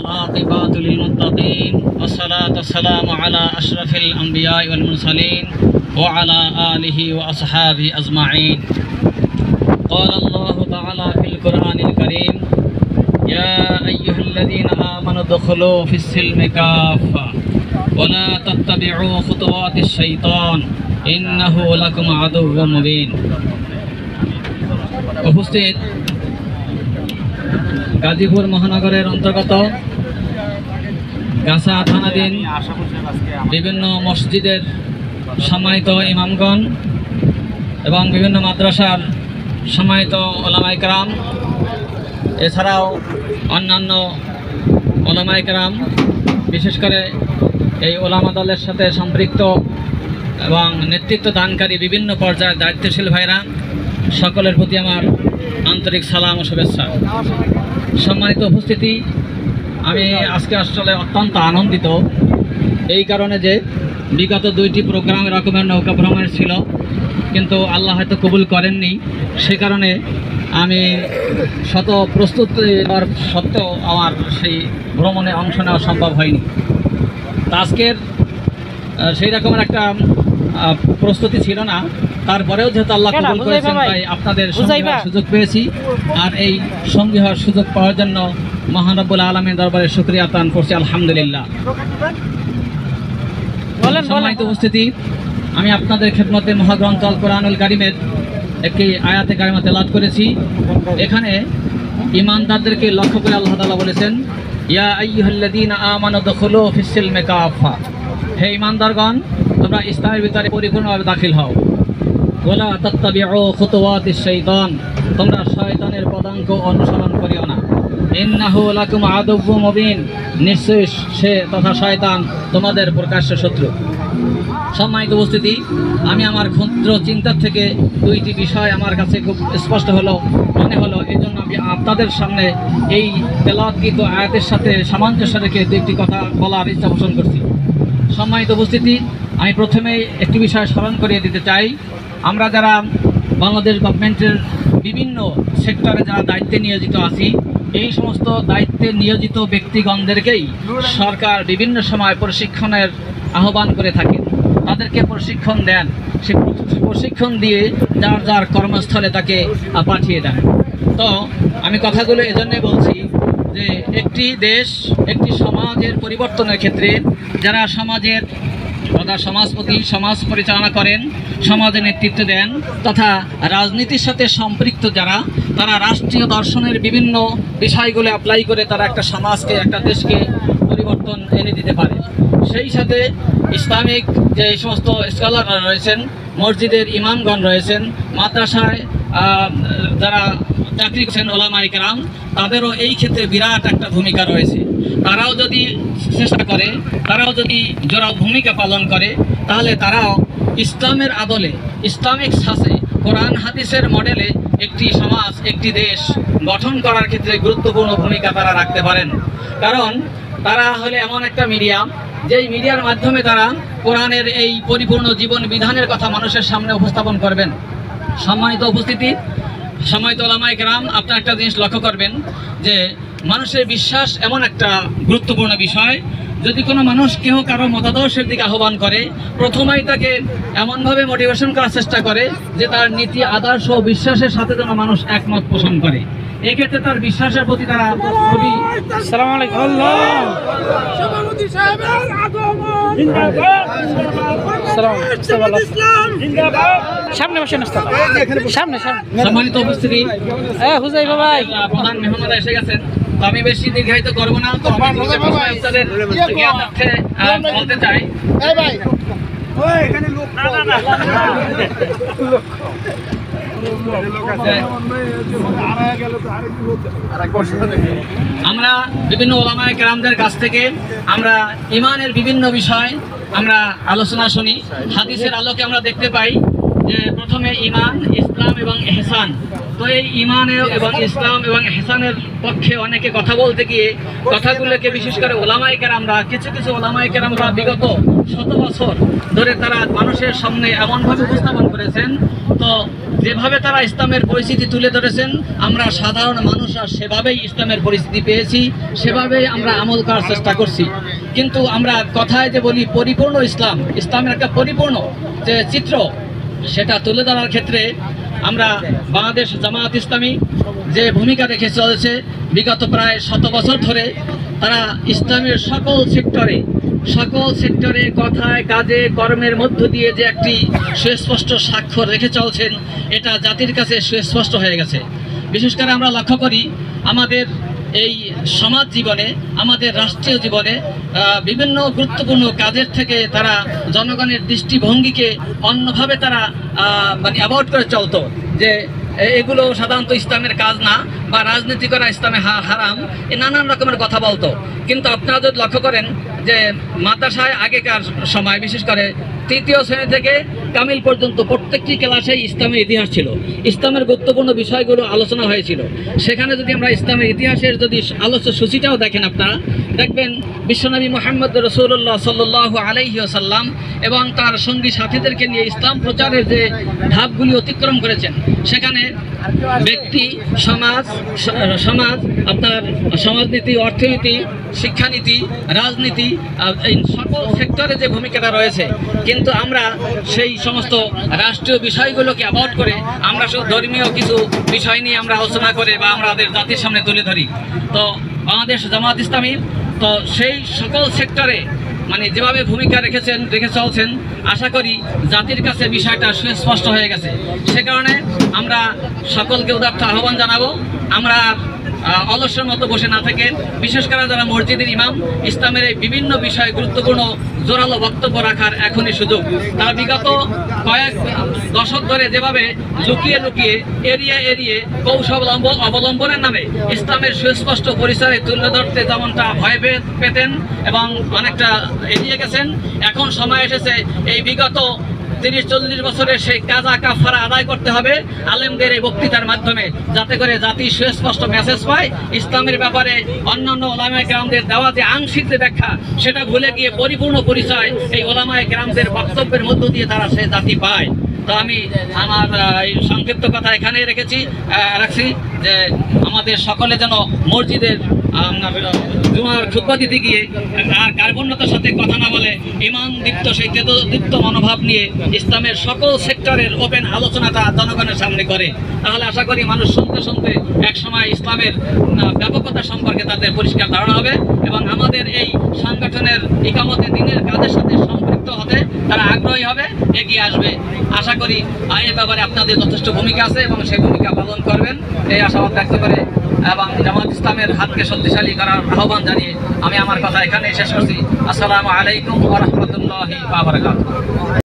والعاقبة للمتقين والصلاة والسلام على أشرف الأنبياء والمرسلين وعلى آله وأصحابه أجمعين قال الله تعالى في القرآن الكريم يا أيها الذين آمنوا ادخلوا في السلم كافة ولا تتبعوا خطوات الشيطان إنه لكم عدو مبين উপস্থিত গাজীপুর মহানগরের অন্তর্গত গাছা থানাধীন বিভিন্ন মসজিদের সম্মানিত ইমামগণ এবং বিভিন্ন মাদ্রাসার সম্মানিত ওলামায়ে কেরাম এছাড়াও অন্যান্য ওলামায়ে কেরাম বিশেষ করে এই ওলামা দলের সাথে সম্পৃক্ত এবং নেতৃত্ব দানকারী বিভিন্ন পর্যায়ের দায়িত্বশীল ভাইরা সকলের প্রতি আমার আন্তরিক সালাম ও শুভেচ্ছা। সম্মানিত উপস্থিতি, আমি আজকে আসলে অত্যন্ত আনন্দিত এই কারণে যে বিগত দুইটি প্রোগ্রাম এরকমের নৌকা ভ্রমণের ছিল, কিন্তু আল্লাহ হয়তো কবুল করেননি। সে কারণে আমি শত প্রস্তুতি হওয়ার সত্ত্বেও আমার সেই ভ্রমণে অংশ নেওয়া সম্ভব হয়নি। তা আজকের সেই রকমের একটা প্রস্তুতি ছিল না, তারপরেও যেহেতু আল্লাহ কবুল করেছেন তাই আপনাদের সঙ্গী হওয়ার সুযোগ পেয়েছি। আর এই সঙ্গী হওয়ার সুযোগ পাওয়ার জন্য মহান রব্বুল আলামিনের দরবারে শুকরিয়া আদান করছি, আলহামদুলিল্লাহ। সম্মানিত উপস্থিতি, আমি আপনাদের খেদমতে মহাগ্রন্থ আল কোরআনুল কারীমের একটি আয়াতে কারিমা তেলাওয়াত করেছি। এখানে ঈমানদারদেরকে লক্ষ্য করে আল্লাহ তাআলা বলেছেন, ইয়া আইয়ুহাল্লাযীনা আমানু দুখুলু ফিস সিলমি কাফা, হে ঈমানদারগণ তোমরা ইসলামের ভিতরে পরিপূর্ণভাবে দাখিল হও। ওয়ালা তাত্তাবিউ খুতুওয়াতিশ শাইতান, তোমরা শয়তানের পদাঙ্ক অনুসরণ করিও না। ইন্নাহু লাকুম আদুউম মুবিন, নিশ্চয়ই সে তথা শয়তান তোমাদের প্রকাশ্য শত্রু। সম্মানিত উপস্থিতি, আমি আমার ক্ষুদ্র চিন্তার থেকে দুইটি বিষয় আমার কাছে খুব স্পষ্ট মনে হলো, এই জন্য আমি আপনাদের সামনে এই তেলাওয়াতকৃত আয়াতের সাথে সামঞ্জস্য রেখে দুইটি কথা বলার ইচ্ছা পোষণ করছি। সম্মানিত উপস্থিতি, আমি প্রথমেই একটি বিষয় স্মরণ করিয়ে দিতে চাই। আমরা যারা বাংলাদেশ গভর্নমেন্টের বিভিন্ন সেক্টরে যারা দায়িত্বে নিয়োজিত আছি, এই সমস্ত দায়িত্বে নিয়োজিত ব্যক্তিগণদেরকেই সরকার বিভিন্ন সময় প্রশিক্ষণের আহ্বান করে থাকেন, তাদেরকে প্রশিক্ষণ দেন। সে প্রশিক্ষণ দিয়ে যার যার কর্মস্থলে তাকে পাঠিয়ে দেন। তো আমি কথাগুলো এজন্যই বলছি যে একটি দেশ, একটি সমাজের পরিবর্তনের ক্ষেত্রে যারা সমাজের তথা সমাজপতি, সমাজ পরিচালনা করেন, সমাজে নেতৃত্ব দেন তথা রাজনীতির সাথে সম্পৃক্ত যারা, তারা রাষ্ট্রীয় দর্শনের বিভিন্ন বিষয়গুলো অ্যাপ্লাই করে তারা একটা সমাজকে, একটা দেশকে পরিবর্তন এনে দিতে পারে। সেই সাথে ইসলামিক যে সমস্ত স্কলাররা রয়েছেন, মসজিদের ইমামগণ রয়েছেন, মাদ্রাসায় যারা চাকরি করছেন ওলামায়ে কেরাম, তাদেরও এই ক্ষেত্রে বিরাট একটা ভূমিকা রয়েছে। তারাও যদি চেষ্টা করে, তারাও যদি জোড়া ভূমিকা পালন করে, তাহলে তারাও ইসলামের আদলে, ইসলামিক শাসে, কোরআন হাদিসের মডেলে একটি সমাজ, একটি দেশ গঠন করার ক্ষেত্রে গুরুত্বপূর্ণ ভূমিকা তারা রাখতে পারেন। কারণ তারা হলে এমন একটা মিডিয়া, যেই মিডিয়ার মাধ্যমে তারা কোরআনের এই পরিপূর্ণ জীবন বিধানের কথা মানুষের সামনে উপস্থাপন করবেন। সম্মানিত উপস্থিতি, সম্মানিত ওলামায়ে কেরাম, আপনারা একটা জিনিস লক্ষ্য করবেন যে মানুষের বিশ্বাস এমন একটা গুরুত্বপূর্ণ বিষয়। যদি কোনো মানুষ কেউ কারো মতাদর্শের দিকে আহ্বান করে, প্রথমেই তাকে এমনভাবে মোটিভেশন করার চেষ্টা করে যে তার নীতি, আদর্শ ও বিশ্বাসের সাথে যেন মানুষ একমত পোষণ করে। এক্ষেত্রে তার বিশ্বাসের প্রতি তারা খুবই সম্মানিত উপস্থিতি, প্রধান মেহমান এসে গেছেন। আমি বেশি দীর্ঘায়িত করবো না, তো আপনাদের বলতে চাই আমরা বিভিন্ন ওলামায়ে কেরামদের কাছ থেকে আমরা ঈমানের বিভিন্ন বিষয় আমরা আলোচনা শুনি। হাদিসের আলোকে আমরা দেখতে পাই যে প্রথমে ঈমান, ইসলাম এবং ইহসান তো এই ইমানে এবং ইসলাম এবং ইহসানের পক্ষে অনেকে কথা বলতে গিয়ে কথাগুলোকে বিশেষ করে ওলামায়ে কেরামরা কিছু ওলামায়ে কেরামরা বিগত 100 বছর ধরে তারা মানুষের সামনে এমনভাবে উপস্থাপন করেছেন, তো যেভাবে তারা ইসলামের পরিস্থিতি তুলে ধরেছেন আমরা সাধারণ মানুষরা সেভাবেই ইসলামের পরিস্থিতি পেয়েছি, সেভাবেই আমরা আমল করার চেষ্টা করছি। কিন্তু আমরা কথায় যে বলি পরিপূর্ণ ইসলামের একটা পরিপূর্ণ যে চিত্র, সেটা তুলে ধরার ক্ষেত্রে আমরা বাংলাদেশ জামায়াত ইসলামী যে ভূমিকা রেখে চলেছে বিগত প্রায় 100 বছর ধরে, তারা ইসলামের সকল সেক্টরে কথায় কাজে কর্মের মধ্য দিয়ে যে একটি সুস্পষ্ট স্বাক্ষর রেখে চলছেন, এটা জাতির কাছে সুস্পষ্ট হয়ে গেছে। বিশেষ করে আমরা লক্ষ্য করি আমাদের এই সমাজ জীবনে, আমাদের রাষ্ট্রীয় জীবনে বিভিন্ন গুরুত্বপূর্ণ কাজের থেকে তারা জনগণের দৃষ্টিভঙ্গিকে অন্যভাবে তারা মানে অ্যাভয়েড করে চলতো, যে এগুলো সাধারণত ইসলামের কাজ না বা রাজনীতি করা ইসলামে হারাম, এ নানান রকমের কথা বলতো। কিন্তু আপনারা যদি লক্ষ্য করেন যে মাদ্রাসায় আগেকার সময় বিশেষ করে 3য় শ্রেণী থেকে কামিল পর্যন্ত প্রত্যেকটি ক্লাসেই ইসলামের ইতিহাস ছিল, ইসলামের গুরুত্বপূর্ণ বিষয়গুলো আলোচনা হয়েছিল। সেখানে যদি আমরা ইসলামের ইতিহাসের যদি আলোচ্য সূচিটাও দেখেন, আপনারা দেখবেন বিশ্বনবী মুহাম্মদ রাসূলুল্লাহ সাল্লাল্লাহু আলাইহি ওয়াসাল্লাম এবং তার সঙ্গী সাথীদেরকে নিয়ে ইসলাম প্রচারের যে ধাপগুলি অতিক্রম করেছেন, সেখানে ব্যক্তি, সমাজ, আপনার সমাজনীতি, অর্থনীতি, শিক্ষানীতি, রাজনীতি, এই সকল সেক্টরে যে ভূমিকাটা রয়েছে, কিন্তু আমরা সেই সমস্ত রাষ্ট্রীয় বিষয়গুলোকে অ্যাভয়েড করে আমরা শুধু ধর্মীয় কিছু বিষয় নিয়ে আমরা আলোচনা করে বা আমাদের জাতির সামনে তুলে ধরি। তো বাংলাদেশ জামায়াত ইসলামী তো সেই সকল সেক্টরে মানে যেভাবে ভূমিকা রেখে চলছেন, আশা করি জাতির কাছে বিষয়টা সুস্পষ্ট হয়ে গেছে। সে কারণে আমরা সকলকে উদাত্ত আহ্বান জানাবো, আমরা অলসের মতো বসে না থেকে বিশেষ করে যারা মসজিদের ইমাম, ইসলামের এই বিভিন্ন বিষয়ে গুরুত্বপূর্ণ জোরালো বক্তব্য রাখার এখনই সুযোগ। তারা বিগত কয়েক দশক ধরে যেভাবে লুকিয়ে এড়িয়ে কৌশল অবলম্বনের নামে ইসলামের সুস্পষ্ট পরিচয় তুলে ধরতে যেমনটা ভয় পেতেন এবং অনেকটা এড়িয়ে গেছেন, এখন সময় এসেছে এই বিগত 30-40 বছরের সেই কাজা কাফারা আদায় করতে হবে আলেমদের এই বক্তৃতার মাধ্যমে, যাতে করে জাতি সুস্পষ্ট মেসেজ পায়। ইসলামের ব্যাপারে অন্যান্য ওলামায়ে কেরামদের দেওয়া যে আংশিক যে ব্যাখ্যা, সেটা ভুলে গিয়ে পরিপূর্ণ পরিচয় এই ওলামায়ে কেরামদের বক্তব্যের মধ্য দিয়ে তারা সে জাতি পায়। তো আমি আমার এই সংক্ষিপ্ত কথা এখানেই রাখছি যে আমাদের সকলে যেন মসজিদের জুমার খুতবা দিতে গিয়ে আর কার্পণ্যতার সাথে কথা না বলে ইমান দীপ্ত সেই তেজদীপ্ত মনোভাব নিয়ে ইসলামের সকল সেক্টরের ওপেন আলোচনাটা জনগণের সামনে করে, তাহলে আশা করি মানুষ শুনতে এক সময় ইসলামের ব্যাপকতা সম্পর্কে তাদের পরিষ্কার ধারণা হবে এবং আমাদের এই সংগঠনের ইকামতে দিনের কাজের সাথে সম্পৃক্ত হতে তারা আগ্রহী হবে, এগিয়ে আসবে। আশা করি এই ব্যাপারে আপনাদের যথেষ্ট ভূমিকা আছে এবং সেই ভূমিকা পালন করবেন, এই আশাবাদ ব্যক্ত করে এবং জামাত ইসলামের হাতকে শক্তিশালী করার আহ্বান জানিয়ে আমি আমার কথা এখানে শেষ করছি। আসসালামু আলাইকুম ওয়া রাহমাতুল্লাহি ওয়া বারাকাতুহু।